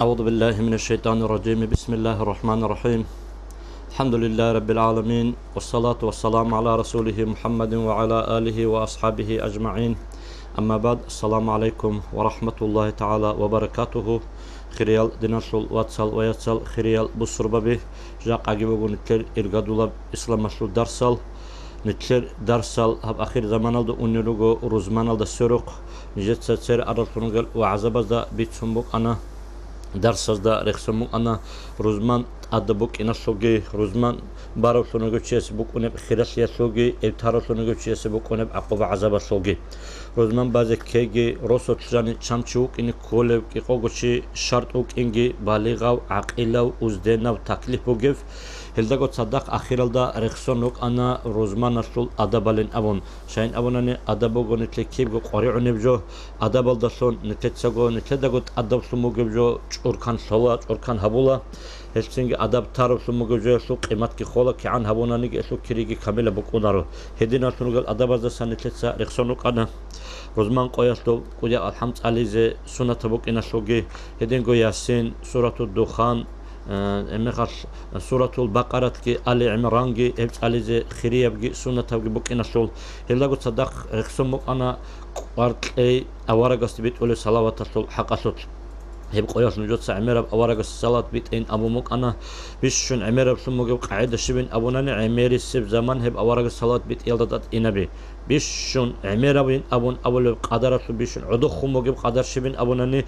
أعوذ بالله من الشيطان الرجيم. بسم الله الرحمن الرحيم. الحمد لله رب العالمين، والصلاة والسلام على رسوله محمد وعلى آله وأصحابه أجمعين. أما بعد، السلام عليكم ورحمة الله تعالى وبركاته. خريال ديناشول واتسال وياتسال خريال بصربة به جاق عجيبه نتلر إرقادولا إسلام مشروع درسال نتلر درسال هب أخير زمان الدو أنيلوغو روزمان الدو سرق نجد سير أرالتونغل وعزبز دا بيتسنبوك أنا درسز دا رخصمو أنا روزمان أدبوك إنا سوغي روزمان بارو سونغو تشيس بوك ونب خيراسيا سوغي إبتارو سونغو تشيس بوك ونب عقوبة عذابا سوغي روزمان بازي كيغي روسو تجاني چامچوك إني كولو كي قوغوشي شرطوك إنجي بالغاو عقيلاو وزديناو تكليف بوغيف هلداغو تصدق أخيرال دا رخصونوك أنا روزمان نسول أدبالين أبون شاين أبوناني أدبوغو نتلي كيبغو قريعو نبجو أدبال داسون نتلتساغو نتلداغو أدب سموغو بجو چوركان صلا چوركان هبولا هلسنگ ادب تعرف سموگو سو قیمت کی خولا کی عن هبونانی کی سو کریگی کامل بکونارو هدینا سنگل ادب از سنتلتسا رخصونو قنا روزمان قویستو کجا الحمد علیزه سنت بوک اینا سوگی هدینگو یاسین سورة الدخان امخاش سورة البقرة کی آل عمران کی هبت علیزه خریب کی سنت بوک اینا سول هلگو صدق رخصومو قنا قارت ای اوارگاست بیت اول صلوات سول حقاسوت هيب قياس نجوت عميرة بأورق الصلاة بيتين أبو مك أنا بيشون عميرة بسمو قاعدة شبين أبوناني عميري السب زمان هيب أورق الصلاة بيت يلدت إنبي بيشون عميرة بين أول قدر بيشون عدو خمو قدر شبين أبوناني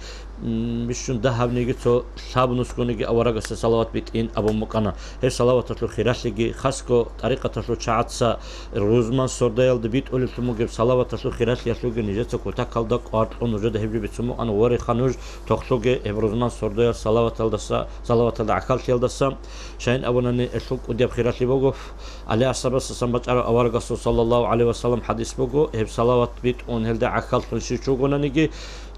بيشون ذهب نيجي تو صاب نسكو نيجي أورق الصلاة بيتين أبو مك أنا هيب صلاة تلو خيراسيجي خاسكو طريقة تلو شعاتسا روزمان سرديل دبيت أولي سمو صلاة تلو خيراسي يسوغي نيجي كوتاكال دك أرض نوجد هيب بيتسمو أنا وري خانوج تخسوغي ابروزمان سردير صلوات الدسا صلوات العقل الدسا شاين ابوناني اسوق وديب خيراتي بوغو علي اصحاب السمبات اورغس صلى الله عليه وسلم حديث بوغو هب صلوات بيت اون هلدا عقل شيچوغونانيغي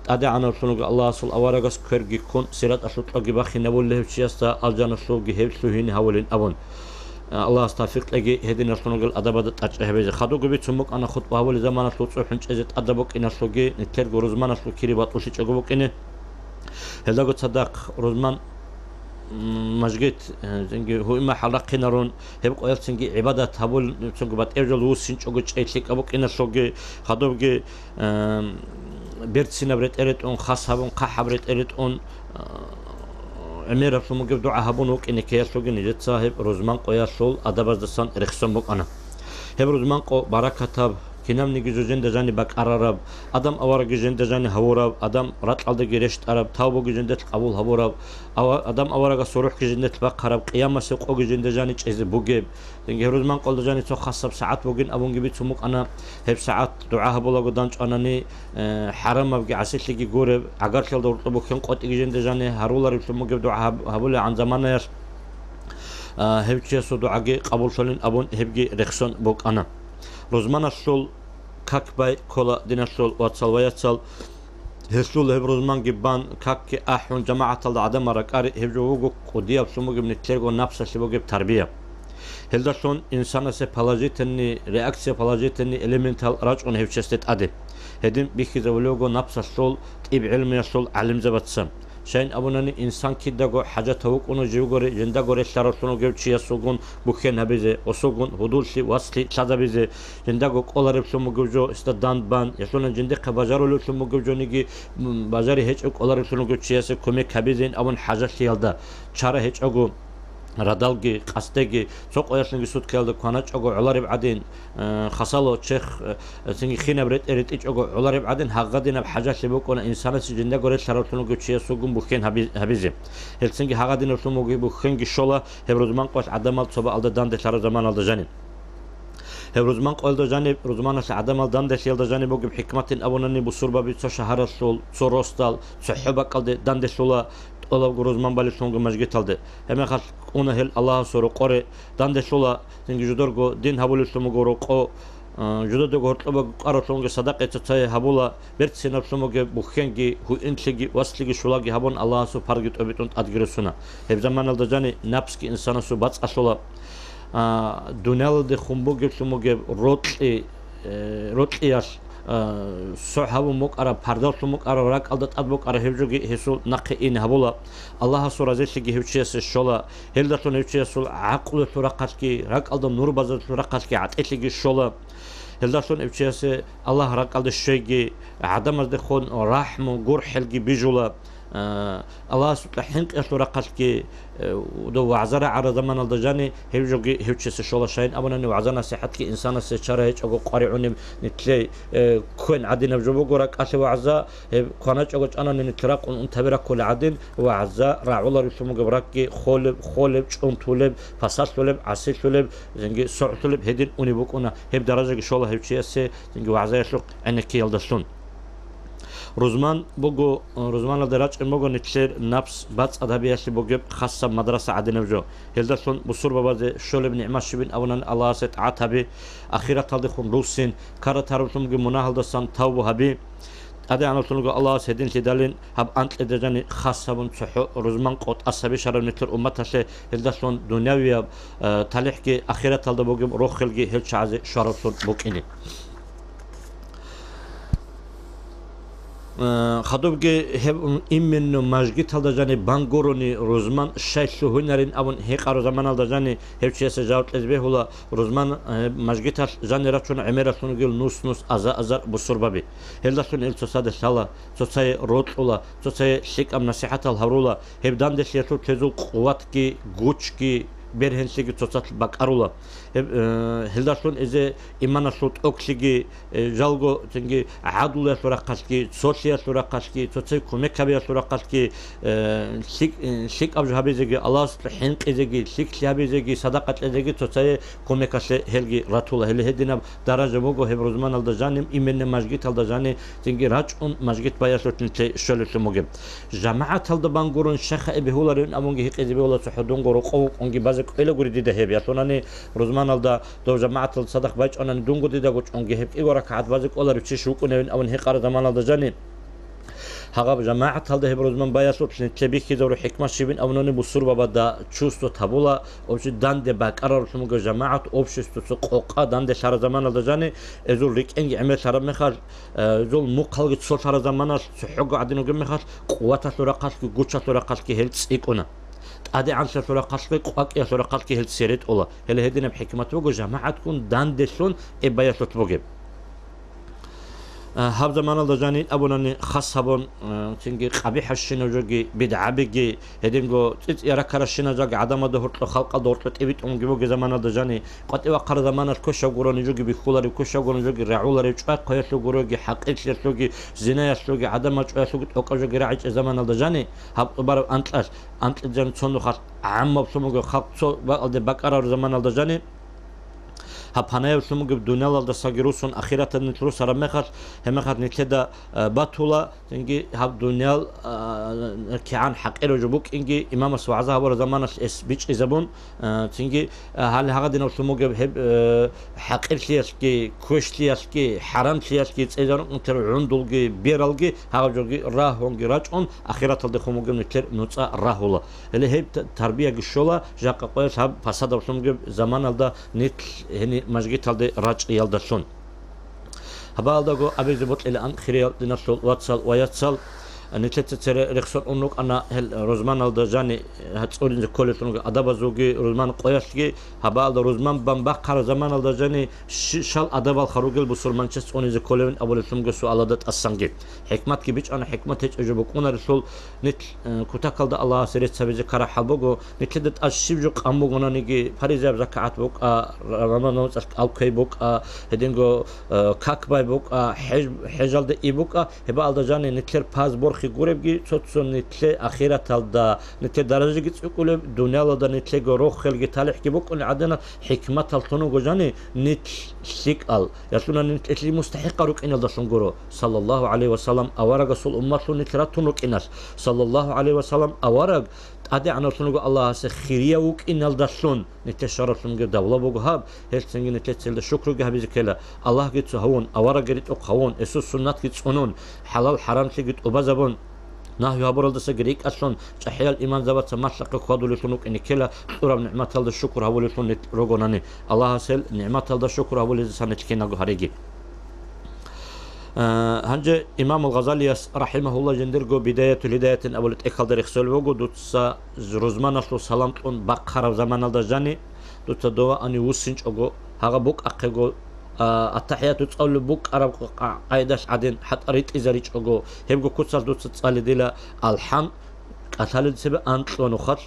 ادي انا سونغ الله صل اورغس كرغي كون سيرات اسوطغي باخي نبول له چيستا الجنه سوغي هب سوهين حولين ابون الله استغفر لك هدينا سونغ ادبد طاچ هبه خدوغ بيت سمك انا خطبه حول زمان سوچو حنچزت ادبك ان سوغي نكر غروزمان سو كيري باطوشي چغبك ان هلداغو تصدق روزمان مجگت زنگی هو ما حلقه نرون هب قویل زنگی عبادت هبول زنگی بات ارجل وسین چوگو چیتlik ابوک اینا سوگی خدوگی برتسینا برت ارت اون خاص هبون قح برت ارت اون امیر رسومگی دعا هبون وک اینه که سوگی نجت صاحب روزمان قویل سول ادباز دستان رخصم بک انا هب روزمان قو برکتاب كنام نيجي جوجين دجاني بك عرب ادم اوار جوجين دجاني هوراب ادم رات على جريشت عرب تاوبو جوجين دت قبول هوراب ادم اوار صروح جوجين دت بك عرب قيامه سوق جوجين دجاني چيز بوجيب دنگ هروز من قول دجاني تو خاصب ساعات بوجين ابون جبي تسمك انا هب ساعات دعاء بولا قدانچ انني حرم ابغي عسيتلي غور اگر خل دور بو كن قوت جوجين دجاني هرولار تسمك دعاء هبول عن زمان هب چيسو دعاء قبول سولين ابون هبغي رخصون بوك انا روزمان السول как бай кола динашол ватсал ваяцал هسول هبروزمان جبان كاك أحون جماعة العدم ركاري هبجوجو قديا بسموجب نتلقو نفس سبوجب تربية هلداشون إنسان سه بلاجيتني رياكسيا بلاجيتني إليمنتال راجون هبشستت أدي هدين بيخي زولوجو نفس السول تيب علمي السول علم زبطسم شاين أبوناني إنسان كده حاجة توك أنو جيوغوري جندا غوري شارسونو جيب شيا سوغون بوخين هبيزه وسوغون هدولشي واسلي شادا بيزه جندا غو قولارب سومو جوجو استدان بان يسون جندا قباجارو لو سومو جوجو نيجي بازاري هيچ قولارب سومو جوجو شيا سه كومي كابيزين أبون حاجة شيالدا چارا هيچ أگو رادالجي قاستجي سوق أيشنجي سود كيالد كوناج أجو علارب عدين خصالو شيخ سنجي خينا بريت إريت إيش أجو علارب عدين هقدينا بحاجة شبوك ولا إنسان سجندا قريت شرطونو جوتشيا سوقم بخين هبيزه هل سنجي هقدينا سومو جي بخين جشولا هبروزمان قاش عدمال صبا على دان دشار زمان على جانين هبروزمان قال دجاني روزمان عدمال دان دشيل دجاني بوجي بحكمة أبونني بصوربا بيتسو شهر السول سوروستال صحبة قال دان دشولا الله روزمان بالي سونغ مجگت aldı hemen khas ona hel Allah soru qore dande shola singi judorgo din habulu sumugoro qo judo gortloba qaro songe sadaqa tsay habula bertsina sumoge bukhengi hu intligi wasligi shulagi habon Allah su pargit öbitun adgiresuna hep zaman aldı jani napski insana su bats asola dunyalı de khumboge sumoge rotli yaş سحب مقرا پرداخت مقرا رق الدت ادبق هبجوگی هسول نق این هبولا الله سورازشگی هوچیس شولا هلدتون هوچیسول عقل ترقشگی رق الد نور باز ترقشگی عتلگی شولا هلدتون هوچیس الله رق الد شيگی عدم از خون رحم و گرحلگی بجولا الله سبحانه ترقشگی ودو وعزرة على زمان الدجاني هيجوجي هيوتشيس شولا شاين أبونا وعزنا صحتك إنسان سيشارة هيج أقو قارعوني نتلي كون عدين بجوبو قرق أشي وعزا قاناج أقوش أنا نتراق ونتبرا كل عدين وعزا راعولا رسومو قبراكي خولب شون تولب فاساس تولب عسيل تولب زنجي سوع تولب هيدين أوني بوكونا هيب درجة شولا هيوتشيس زنجي وعزا يشلق عنكي يلدسون روزمان بوجو روزمان الدراج بوجو نتشير نفس بس أدبياش بوجو خاصة مدرسة عدنا بجو هلدسون بصور بابا شول ابن عماش بن أولا الله ست عتبي أخيرا تلدخون روسين كارا تاربتم جو مناهل دستان تاو هبي أدي أنا تقول الله سيدين تدلين هب أنت لدجاني خاصة بن صحو روزمان قط أصحاب شر مثل أمتها هلدسون دنيوية تلحكي أخيرا تلد بوجو روخلجي هلش عز شرطون بوكيني خدوبگی هم ایمن ماجگی تلدجانی بانگورونی روزمان شش هنرین اون هیکار زمان الدجانی هیچیس جاوت ازبه هلا روزمان ماجگی تل جانی راتون عمرتون گل نوس ازار بسربابی هلدسون ال تصاد سالا تصای روت ولا تصای شیک ام نصیحت الهرولا هبدان دشیتو تزو قوت کی گوچ کی برهنسيجي تصات بقارولا هلداشون إذا إيمانا صوت أكسيجي جالجو تنجي عدولة سرقاشكي سوسيا سرقاشكي تصي كوميكابيا سرقاشكي شيك أبجه هبيزيجي الله سبحانه إزيجي شيك شابيزيجي صدقة إزيجي تصي كوميكاش هلجي راتولا هل هدينا درجة موجو هبروزمان الدجانم إيمان ماجيت الدجاني تنجي راجون ماجيت باياسو تنتي شلش موجب جماعة الدبانجورون شخة بهولارين أمونجي هيك إزبيولا سحدون جروقو أنجي باز إلى قريدي ده هبي أصلاً روزمان الدا دو جماعة الصدق بايج أنا ندون قدي ده قش أنجي هب إيورا كعد بازك ولا رتشي شوك ونين أو نهقار زمان الدا جاني هغاب جماعة هالده هبروزمان بايسوت نتبيك كده ورو حكمة شبين أو نوني بصور بابا دا تشوستو تابولا أو شيء دان ده باكرر شموجو جماعة أوبشستو سقوقا دان ده شهر زمان الدا جاني إزول ريك إنجي عمل شهر مخال زول مقال جت شهر زمان سحقو عدينو جم مخال قوة سرقاش كي قوة سرقاش كي هلتس إيكونا أدي عن سرقاش كي قاك يا سرقاش كي هلتس سيرت أولا هل هدينا بحكمة وجو جماعة تكون دان دشون إبايسوت بوجب هاب زمان الدجاني أبوناني خاص هبون تنجي قبيح الشنا جوجي بدعبجي هدينجو يرى كرشنا جوجي عدم دهورت خلق دهورت إبيت أمجيبوجي زمان الدجاني قد وقر زمان الكوشة قرون جوجي بخولاري كوشة قرون جوجي رعولاري شوي قياس قروجي حقيقة جوجي زنا جوجي عدم شوي جوجي أوكاجوجي راعي زمان الدجاني هاب بارو أنت جن صندو خاص عم بسموجي خلق صو بعد بكرر زمان الدجاني هبانايا وسموج بدونيال الدا ساجروسون أخيرا تنتروس رمخات همخات نتدا باتولا تنجي هب دونيال كيان حق إلو جبوك إنجي إمام السوعزة هبور زمان إس بيش إزبون تنجي هل هغدنا وسموج هب حق إلشياسكي كوشتياسكي حرامشياسكي تزارون نتر عندولجي بيرالجي هاجوجي راهونجي راجون أخيرا تلدخوموج نتر نوتسا راهولا اللي هب تربية جشولا جاك قويس هب فساد وسموج زمان الدا نت هني مجيت هذا راج يالدسون هبالدا جو أبي زبط إلى أن خير لنفسه واتسال وياتسال نتلتتر رخصت أنك أنا هل روزمان الدجاني هتقول إن كل تنوع أدب زوجي روزمان قياسكي هبالدا روزمان بمبكر زمان الدجاني شال أدب الخروج البصور منشست أن إذا كل من أول سمجة سؤالات السنجي حكمة كبيش أنا حكمة هيك أجيبك أنا رسول نت كتاكل دا الله سريت سبيز كره حبوجو نتلدت أشيبجك أمو أنا نيجي فريزة زكاة بوك رمضان أو كي بوك هدينجو كاك باي بوك حجال دا إيبوك هبالدا جاني نتلر باسبور خيغوربجي صوتسون نتلي أخيرا تالدا نتلي درجة جت يقول دنيا لدا نتلي جروخ خلقي تالح كيبوك أن عندنا حكمة تلتونو جاني نتليك ال يسونا نتلي مستحق روك إن الدسون جرو صلى الله عليه وسلم أورج صل أمته نتلاتون روك إناس صلى الله عليه وسلم أورج أدي عنا سنوج الله سخيريا وك إن الدسون نتشرف سنوج دولة بوجهاب هل سنج نتلتسل الشكر جه بذكلا الله جت سهون أورج جت أقهون إسوس سنات جت سنون حلال حرام سجت أبزبون نهي هبرد سجريك أصلاً شحيل الإيمان زبط سماشق قادو لسنوك إن كلا أورا نعمة هذا الشكر هو لسنة رجوناني الله سل نعمة هذا الشكر هو لسنة كنا جهريجي هنجي إمام الغزالي رحمه الله جندرجو بداية الهداية أول تأكل رخصل وجو دوتسا روزمان شلو سلام تون بقرة زمان الدجاني دوتسا دوا أني وسنج أجو هذا بوك أقجو التحيات تقول بوك أرب قايدش عدين حتى ريت إذا ريتش أجو هبجو كوتسا دوتسا تسأل ديلا الحم أثالد سبب أنت ونخش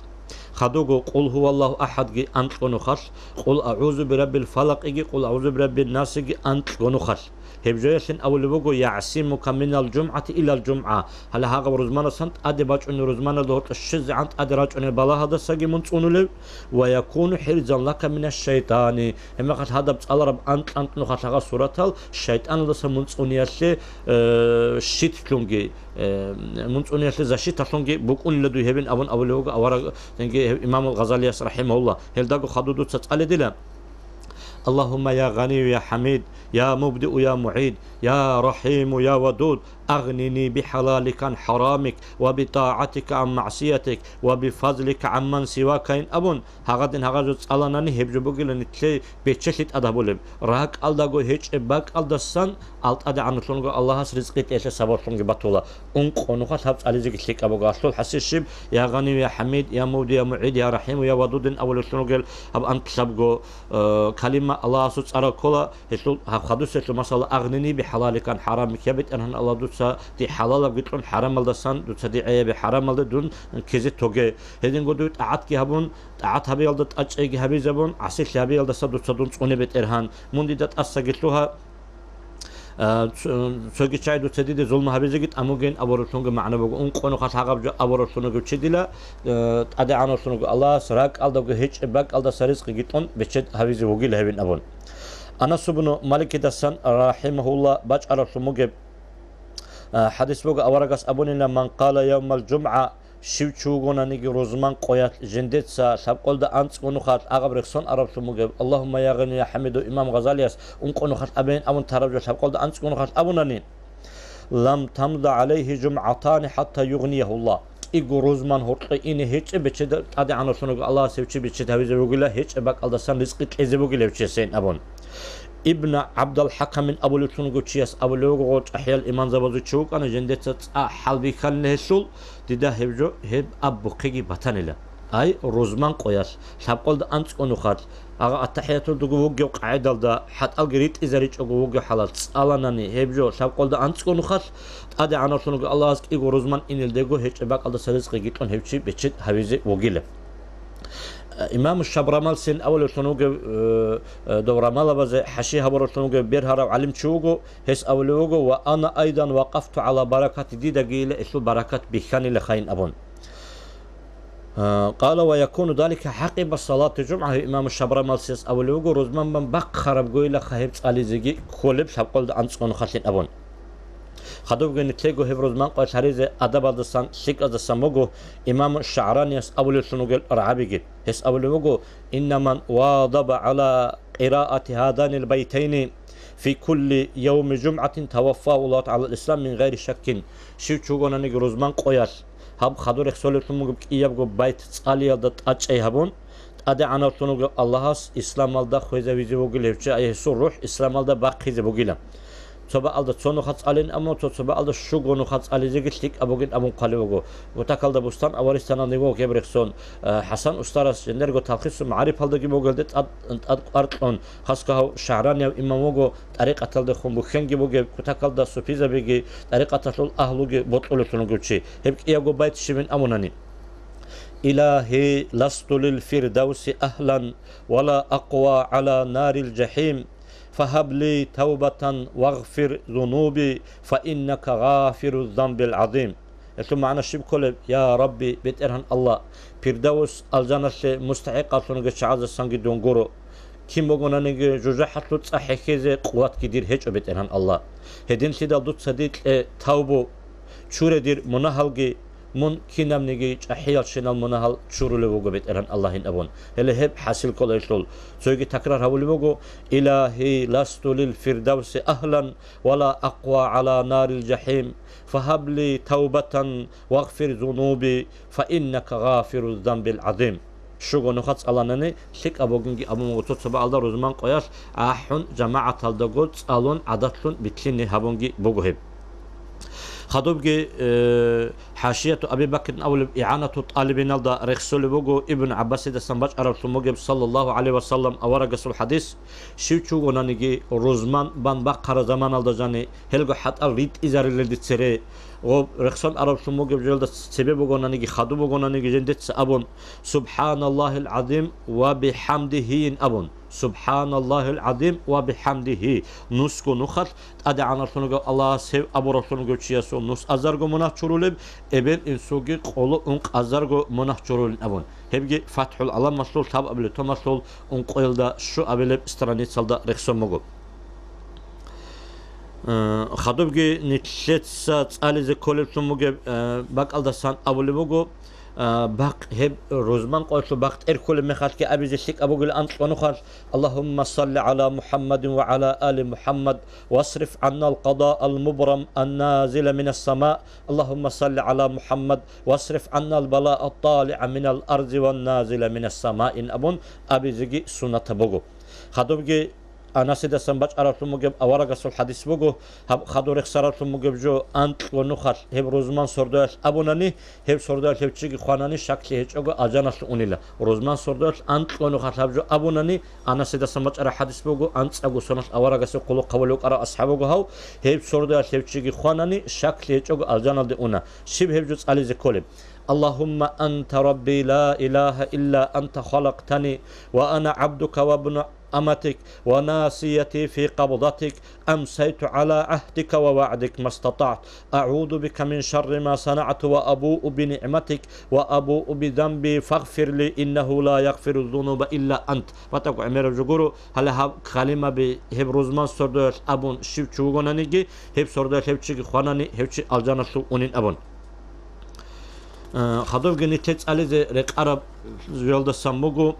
خدوجو قل هو الله أحد جي أنت ونخش قل أعوذ برب الفلق إجي قل أعوذ برب الناس إجي أنت ونخش هبجيشن أول بوجو يعصمك من الجمعة إلى الجمعة هلا هاغ روزمان سنت أدي باج أن روزمان دوت الشز عند أدي راج أن بلا هذا سجي منصون ويكون حرزا لك من الشيطان هم قد هذا بس الله رب أنت نخش هذا سورة الشيطان لسه منصون يشي شيت تلونجي منصون يشي زشيت تلونجي بكون لدو هبن أبون أول بوجو أورا إمام الغزالي رحمه الله هل داغو خدودو تسأل دلا اللهم يا غني يا حميد يا مبدئ يا معيد يا رحيم يا ودود أغنني بحلالك عن حرامك وبطاعتك عن معصيتك وبفضلك عن من سواك إن أبون هغدن هغدن تسألناني هبجو بقلن تلي بيتشلت أدهبولب راك ألدغو هيج إباك ألدسان ألت أدى عن سلونغو الله رزقيت إيش سبب سلونغو بطولة أنق أنوخات هبت على زيك الشيك أبو غاسلول حسيشيب يا غني يا حميد يا مبدئ يا معيد يا رحيم يا ودود أول سلونغو هب أنت سبقو كلمة الله سبحانه وتعالى هسول هخدوس هسول مثلا أغنني بحلالك عن حرامك يبت أن الله دوتسا دي حلال قلتون حرام الدسان دوتسا دي عيب حرام الدون كذي توجه هذين قدوت عاد كهبون عاد هبي الدت أجي هبي زبون عسيل هبي الدسا دوتسا دون صوني بيت إرهان من دي دت أسجلتوها سوغي چای دو تدید ظلم هبیزگیت اموگین ابورتونگ معنی بگو اون قونو خاص حقب جو ابورتونگ چیدیلا اده انورتونگ الله سراک الدو هیچ باک الدا سریس گیتون بچد هبیز وگیل هبین ابون انا سبنو مالک دسان رحمه الله باج ارسموگ حديث بوغ أورغاس أبوننا من قال يوم الجمعة شيوچوغونا نيجي روزمان قويات جندتسا سابقول دا أنت قنوخات أغاب رخصون عرب سموغيب اللهم يا غني يا حميد إمام غزالياس أن قنوخات أبين أبون ترابجو سابقول دا أنت قنوخات أبونانين لم تمضى عليه جمعتان حتى يغنيه الله إيغو روزمان هورتقي إني هيچ بچد أدي عنو سنوغ الله سيوچي بچد هاويزي بوغيلا هيچ باك ألدسان رزقي تيزي بوغيلا بچسين أبون ابن عبد الحكم من أبو لتونغو تشيس أبو لوغو أحيال إيمان زبازو تشوك أنا جندت حلبي كان لهسول ديدا هبجو هب أبو قيقي بطانيلا أي روزمان قوياس سابقول دا أنت قنوخات أغا التحياتو دوغو وغيو قاعدال دا حت الغريت إزاريج أغو وغيو حلال تسألاناني هبجو سابقول دا أنت قنوخات أدي عنا سنوغو الله أسك إيغو روزمان إنيل ديغو هيچ باك ألدا سرزقي جيتون هبچي بچد هاويزي وغيلة إمام الشبرمال سن أول سنوج دورمال بز حشيها برو سنوج بيرهرا وعلم شوجو هس أولوجو وأنا أيضا وقفت على بركة دي دقيلة اسمه بركة بخاني لخين أبون قال ويكون ذلك حقب صلاة الجمعة إمام الشبرمال سن أولوجو روزمان من بقى ربقول خهبت على زجي كولب سبقول أنسون خشين أبون خدوب جن تيجو هبروز من قاش هريزة أدب الدستان شيك الدستان مجو إمام الشعراني يس أول سنوجل رعبيجي يس أول مجو إن من واظب على قراءة هذان البيتين في كل يوم جمعة توفاه الله تعالى الإسلام من غير شك شو تشوفون أن يجروز من قياس هب خدور إخسال سنوجل إيابجو بيت علي الدت أجي هبون أدي عنا سنوجل الله إسلام الدا خويزة ويزي بقول هفشة أيه سر روح إسلام الدا باقي زي بقوله صبا alda çoğunu xats alin ama çoğu alda şu gonu xats alizegitlik abogin amun qalivogo gotakalda bustan avaristan nego kebrexson Hasan ustaras jendergo talkhis ma'arif alda gibi geldet ad arqon khaska şa'rani imamogo tariqatalda khumbuxengi boge gotakalda sufiza begi tariqatul ahluge botulutunu gochi hep iyago bayt shimin amunani إلهي لست للفردوس أهلا ولا أقوى على نار الجحيم فهب لي توبة واغفر ذنوبي فإنك غافر الذنب العظيم. ثم معنا الشيب كله يا ربي بيترهن الله فردوس الجنة مستحقة سنجد شعاز السنجد دونغورو كم بقولنا نيجي جوجحت لطس حكيزة قوات كدير هيج بيترهن الله هدين سيدا دوت صديق توبو شورة دير منهالجي من كنام نيجي أحيال شنال منهال شورو لبوجو بيترهن اللهين أبون اللي هب حاصل كل يشول سويجي تكرار هقول بوجو إلهي لست للفردوس أهلا ولا أقوى على نار الجحيم فهب لي توبة واغفر ذنوبي فإنك غافر الذنب العظيم شو نخص ألانني شك أبوجنجي أبو موتو سبا الله روزمان قياس أحون جماعة الدقوت ألون عدتلون بتلين هابونجي بوجهب خدوبجي حاشية أبي بكر أول إعانة طالبين الدا رخصول بوجو ابن عباس ده سنباج عرب المجيب صلى الله عليه وسلم أورجس الحديث شو ونانيجي روزمان بان بقرة زمان الدا جاني هلقو حتى ريت إزار اللي تسري و رخصان عرب المجيب جلد سبب ونانيجي خدوب ونانيجي جندت أبون سبحان الله العظيم وبحمده أبون سبحان الله العظيم وبحمده نسكو نخل أدعى رسولنا الله سيف أبو رسولنا تشيسو نس أزرقو منح شرولب إبن إنسوغي قولو أنق أزرقو منح شرولن أبون هبجي فتح العلم مسلول تاب أبلي تو مسلول أنق إلدا شو أبلي استرانيت سالدا رخصو مغو خدوبجي نتشت سات آلي زي كولب سموغي باك ألدا سان أبولي مغو باق هب روزمان قلت باقت إركل مخاش كأبي زشك أبو قل أنت ونخرج اللهم صل على محمد وعلى آل محمد واصرف عنا القضاء المبرم النازل من السماء اللهم صل على محمد واصرف عنا البلاء الطالع من الأرض والنازل من السماء إن أبون أبي زجي سنة بوجو خدوبجي أنا سيدا سنباج عرب المجيب أورغس الحديث بوجو خدور اخسارات المجيب جو أنت ونخر هب روزمان سرداش أبوناني هب سرداش هب تشيجي خواناني شكل هيج أجو أجانس أونيلا روزمان سرداش أنت ونخر هب جو أبوناني أنا سيدا سنباج عرب حديث بوجو أنت أجو سنة أورغس قلو قولوك أرى أصحابه هاو هب سرداش هب تشيجي خواناني شكل هيج أجو أجانس أونا شيب هب جوز علي زكولب اللهم أنت ربي لا إله إلا أنت خلقتني وأنا عبدك وابن أمتك وناسيتي في قبضتك أمسيت على عهدك ووعدك ما استطعت أعوذ بك من شر ما صنعت وأبوء بنعمتك وأبوء بذنبي فاغفر لي إنه لا يغفر الذنوب إلا أنت فتاكو عمير الجغورو هل كلمة بهب روزمان سردوش أبون شيب چوغونا نيجي هب سردوش هب چيگي خواناني هب چي الجانة سو أونين أبون خدوب جني تسألي زي رق عرب يولد سموجو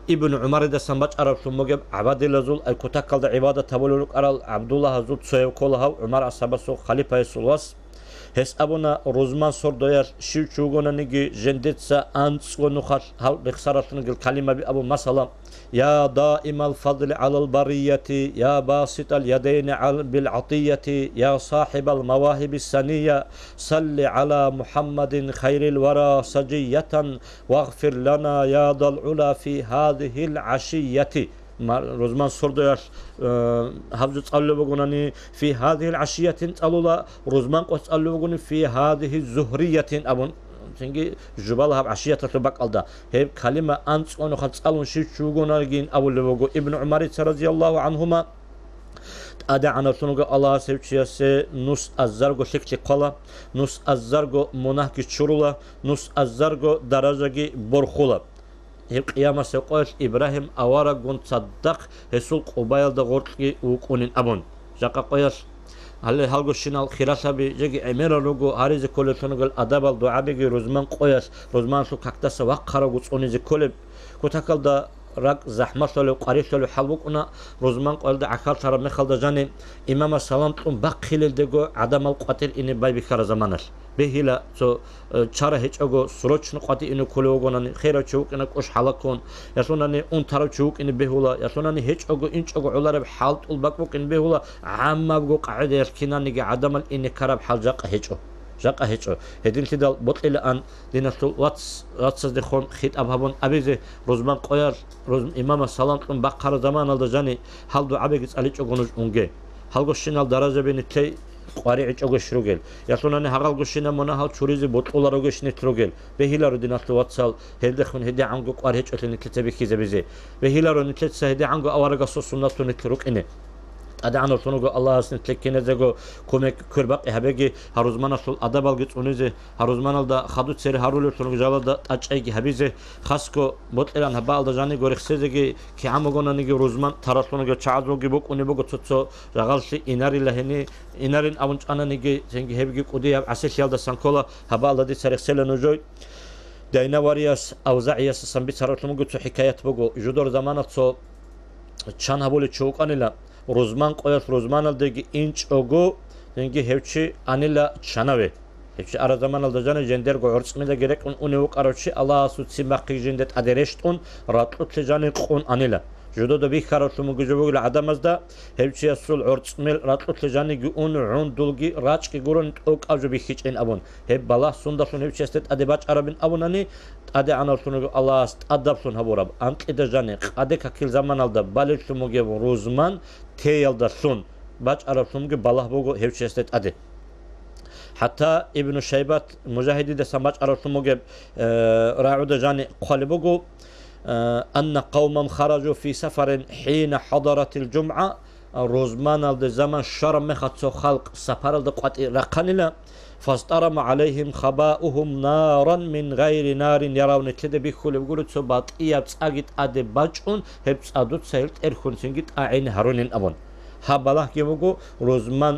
ابن عمر ده سمباج عرب سموجب عباد لزول الكتاكل ده عبادة تبولوك أرال عبد الله زود سويو كلها عمر أصحابه خليفة سلواس هس أبونا روزمان سردوير شيو چوغونا نيجي جندتسا أنس ونخش هاو لخسارتنا الكلمة بأبو مثلا يا دائم الفضل على البرية يا باسط اليدين بالعطية يا صاحب المواهب السنية صل على محمد خير الورى سجية واغفر لنا يا ذا العلا في هذه العشية روزمان سردوير هبجو تسألو بغناني في هذه العشية تسألو روزمان قو تسألو بغناني في هذه الزهرية أبون çünkü jubalha عشية تبقى alda hep kalime ant onu khatsalun şi çugona gin avullugo İbn Umar radıyallahu anhuma ada anasunugo Allah sevçiyase nus azzargo şekli qala nus azzargo monahki çurula nus azzargo darajagi borxula hep qiyamase qoş İbrahim avara gon saddaq hesul qubayalda gorqi uqunin abun jaqa qoyas هل هالجو شنال خيراسا بيجي عميرا لوجو هاريز كولب شنقول أدابل دعاء بيجي روزمان قياس روزمان شو كاكتاس وقارا قص أني زي كولب كتاكل دا راك زحمة سلو قريش سلو حلوك أنا روزمان قال دا عكار ترى مخل دا جاني إمام السلام تقوم بقيل دجو عدم القتل إني باي بكرة زمانش بهلا سو چاره هیچ اگو سروچ نقاطی اینو کلوگو نانی خیره چوک اینک اش حلقون یاسونانی اون طرف چوک این بهولا یاسونانی هیچ اگو اینچ اگو علاره بحالت الباقوك این بهولا عام بگو قاعده يركنا نيجي عدم الإن كرب حال جاقة هيجو هدين تدل بطل الآن دينستو واتس دخون خيط أبهبون أبيزي روزمان قيار روزم إمام السلام تقوم بقر زمان الدجاني هل دو عبيجز أليج اگونج اونجي هل گوشين الدرجة بين تي قارئ اگوش روگل یاسونانی هغال گوشینا منا هال چوریزی بطولار اگوشنی تروگل بهیلارو دیناتلو واتسال هلده خون هدی عنگو قارئ چوتنی کتابی کیزه بیزه بهیلارو نیت سهدی عنگو آوارگا سنتو نیتروک اینه أدعنا رسولنا الله سنتلكينا زعو كومك كرباق هبجي هروزمان رسول أدبال جت ونزه هروزمان الدا خدوت سر هارول رسولنا جلاد دا أجعي هبيزه خاصكو بطلان هبال دا جاني غورخ سيزجي كي عمونا نيجي روزمان ترسولنا جو تعذروجي بوك وني بوك تطو رجالشي إناري لهني إنارين أونج أنا نيجي سنجي هبجي كودي عسير يالدا سانكولا هبال دا دي سرخ سيل نجوي داينا وارياس أوزعياس سنبي ترسولنا جو حكايات بوكو جدور زمانات سو چان هبولي چوك أنيلا روزمان قياس روزمان الدقي إنش أوجو دنگي هفشي أنيلا چانوي هيك أرى زمان الدجان جندر قعرس من الجرك أني وقرأتشي الله سوتسي مقي جندت أدرشتون راتلت لجان قون أنيلا جدو دبي خارج مجزوج العدم أزدا هيك يسول عرس من راتلت لجان جون عون دولجي راج كيقولون أوك أجو بيخيج إن أبون هب بالله سندسون هيك يستت أدباج عربين أبوناني أدي أنا سونو الله است أدبسون هبورب أنت إذا جاني أدي ككيل زمان الدا بالش مجيب روزمان تيل دسون باج عرب سمجي بالله بوجو هيك يستت أدي حتى ابن شيبات مجاهدي ده سماج عرب سمجي راعود جاني قلبوجو أن قوما خرجوا في سفر حين حضرت الجمعة روزمان الزمن شرم مختصو خلق سفر الدقات رقنلا فاسترم عليهم خباؤهم نارا من غير نار يرون كده بيخول يقولوا تبات إياب تأجد أدي باجون هبس أدوت سيلت إرخون سنجد أعين هارونين أبون هابالله كيبوغو روزمان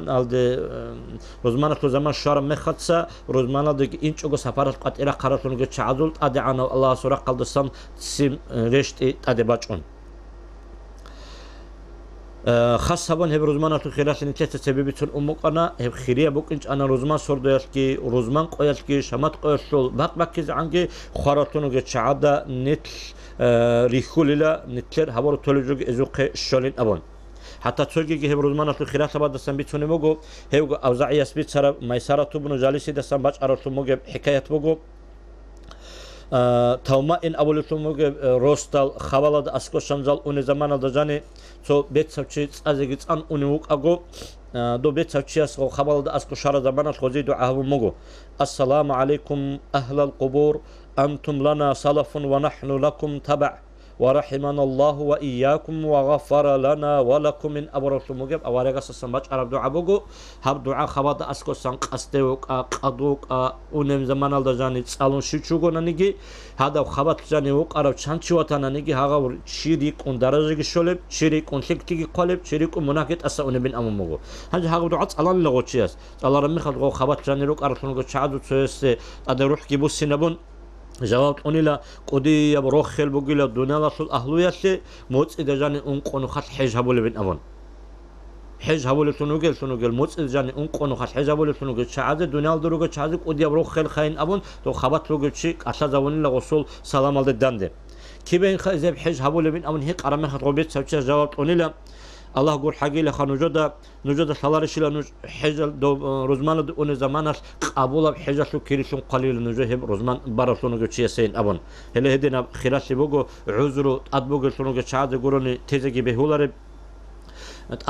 تو زمان شرم مختصا روزمان الدق إنشوغو سفر الدقات رقراتون جتشعدول أدي عنا الله سورة قلدسام سيم رشت أدي باجون خاصة هب روزمان تو خلاص نتيجة سببتون أمك أنا هب خيرية بوك إنش أنا روزمان سرديالكي روزمان قيالكي شمات قيالشول باق كيز عنكي خاراتونو جت شعادة نتل ريخوليلا نتلر هبارو تولجوج إزوق شولين أبون حتى تولجي هب روزمان تو خلاص بعد دستن بيتوني موجو هب أوزاعي اسبيت سر مايسارة تبنو جالسي دستن باج أراتو موجو حكاية موجو توما إن أول توموج روستال خوالد أسكو شنزال أون زمان الدجاني تو بيت سوتشيت أزيجت أن أونيوك أجو دو بيت سوتشيس خوالد أسكو شار زمان الخوزي دو عهو موجو السلام عليكم أهل القبور أنتم لنا سلف ونحن لكم تبع ورحمنا الله وإياكم وغفر لنا ولكم من أبرش مجيب أوارجا سسماج عرب دعاء بوجو هب دعاء خواد أسكو سانق أستوك قدوك أونم زمان الدجاني تسألون شيشوجو نيجي هذا خواد جاني وق عرب شانشواتنا نيجي هذا شريك أون درجة شلب شريك أون شكتي قلب شريك أون مناكت أسأون بين أمم مجو هذا دعاء الله لغوتشيس الله رمي خد خواد جاني وق عرب شنو شعادو تسوس أدروح كيبوس سنبون جواب أنيلا قدي يبروخل بقول الدنيا رسول أهلوية موت إذا جاني أنقون خط حج هبول بن أمون حج هبول سنوجل موت إذا جاني أنقون خط حج هبول سنوجل شعاد الدنيا الدروج شعاد قدي يبروخل خاين أمون تو خبط لوجل شيء أساس أونيلا رسول سلام على الدندة كيبين خزب حج هبول بن أمون هيك أرمي خط ربيت سوتش جواب أنيلا الله يقول حقي لخ نوجد صلاه شيلا حجل دو روزمان دو اون زمانش قبول حجه شو كيرشون قليل نوجه روزمان برسونو جيسين ابون هله هدينا خلاص بوغو عذر ادبوغ شنو جاده غوروني تيزگي بهولار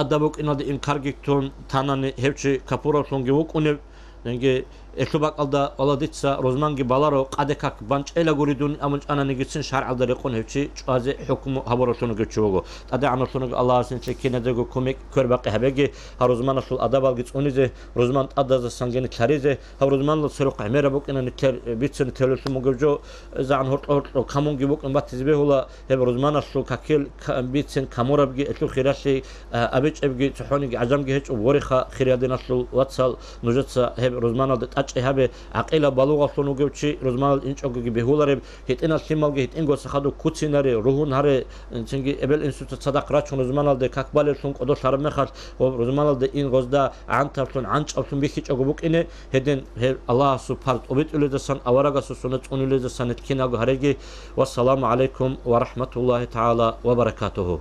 ادبوك ان انكارگتون تاناني هبچي كاپورا سونگي وك اون نگه اشتباك alda oladitsa rozmangi balaro qadekak banch ela guridun amunch anani gitsin şar'al da rekon hevçi çaze hukmu haborosunu göçügo tada anasunu Allah sin çekine de komik körbaqi habegi harozman asul adabal gits unize rozman adda sangeni klarize harozman seruq amera bok inani ter bitsin telosum gövjo zan hort kamungi bok bat tizbe hola heb rozman asul kakil bitsin kamorabgi etu khirashi abich ebgi tuhoni azamgi hiç worixa khiriyadin asul watsal nujatsa heb rozman alda هبه عقيله بالوغ سونوگوچي روزمال انچوگي بهولار هيتنا سيمالگي هيتن گوس خادو كوتسيناري روحون هاري چنگي ابل انستيتوت صدق راچون روزمال ده كاكبال سون قدو شرم خاص روزمال ده ان غوزدا عنترتون عنچوتون بيخيچ اوگوك اني هدن الله سبحانه وبت اولدسان اورغا سونت اونولدسان اتكيناگو هرگي والسلام عليكم ورحمه الله تعالى وبركاته.